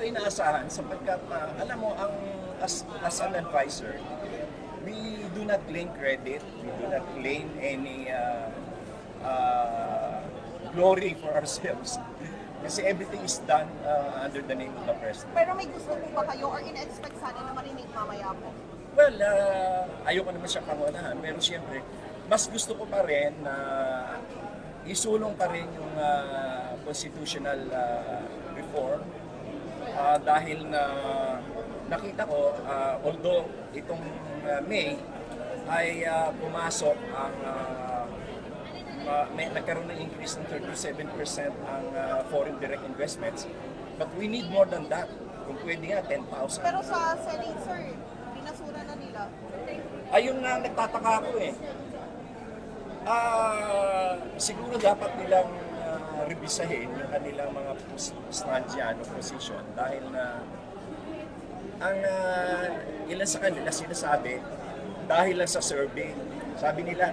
inaasahan sapagkat alam mo, as an advisor, we do not claim credit, we do not claim any glory for ourselves. Kasi everything is done under the name of the President. Pero may gusto po ba kayo or in-expect sana na marinig mamaya po? Well, ayoko naman siya pangunahan, pero siyempre, mas gusto ko pa rin na isulong pa rin yung constitutional reform dahil na nakita ko, although itong May ay pumasok ang nagkaroon ng increase ng 37% ang foreign direct investments, but we need more than that. Kung pwede nga, 10,000. Pero sa Senate, sir, binasura na nila. Ayun nga, nagtataka ako eh. Siguro dapat nilang revisahin yung kanilang mga stand position dahil na ang ilan sa kanila sinasabi dahil lang sa survey. Sabi nila,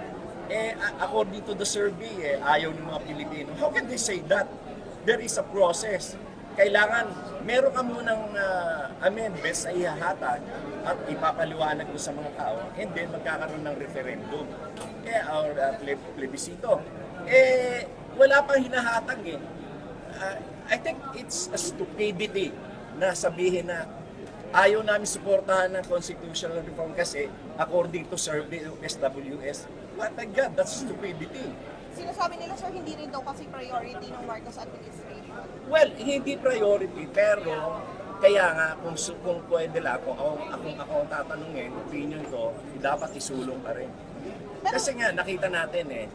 according to the survey, ayaw ng mga Pilipino. How can they say that? There is a process. Kailangan, meron ka munang amendments na ihahatag at ipapaliwanag mo sa mga tao, and then magkakaroon ng referendum or plebisito. Wala pang hinahatag eh. I think it's a stupidity na sabihin na ayaw namin suportahan ng constitutional reform kasi according to survey of SWS. What my God, that's stupidity. Sinasabi nila, sir, hindi rin daw kasi priority ng Marcos administration. Well, hindi priority, pero kaya nga kung pwede lang, kung ako ang tatanungin, opinion ko, dapat isulong pa rin. Kasi nga, nakita natin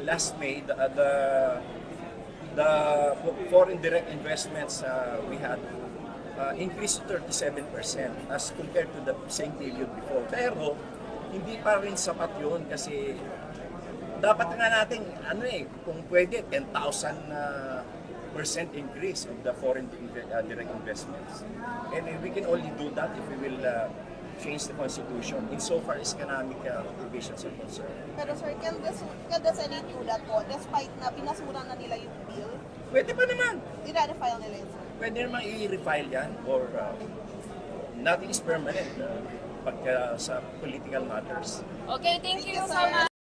last May, the foreign direct investments we had increased to 37% as compared to the same period before. Pero, hindi pa rin sapat yun kasi dapat nga natin, kung pwede, 10,000% increase of the foreign direct investments. And we can only do that if we will change the Constitution insofar as economic provisions are concerned. Pero sir, can the Senate do that po despite na pinasura na nila yung bill? Pwede pa naman. I-ratify nila yun, sir? Pwede naman i-refile yan or nothing is permanent pagka sa political matters. Okay, thank you so much.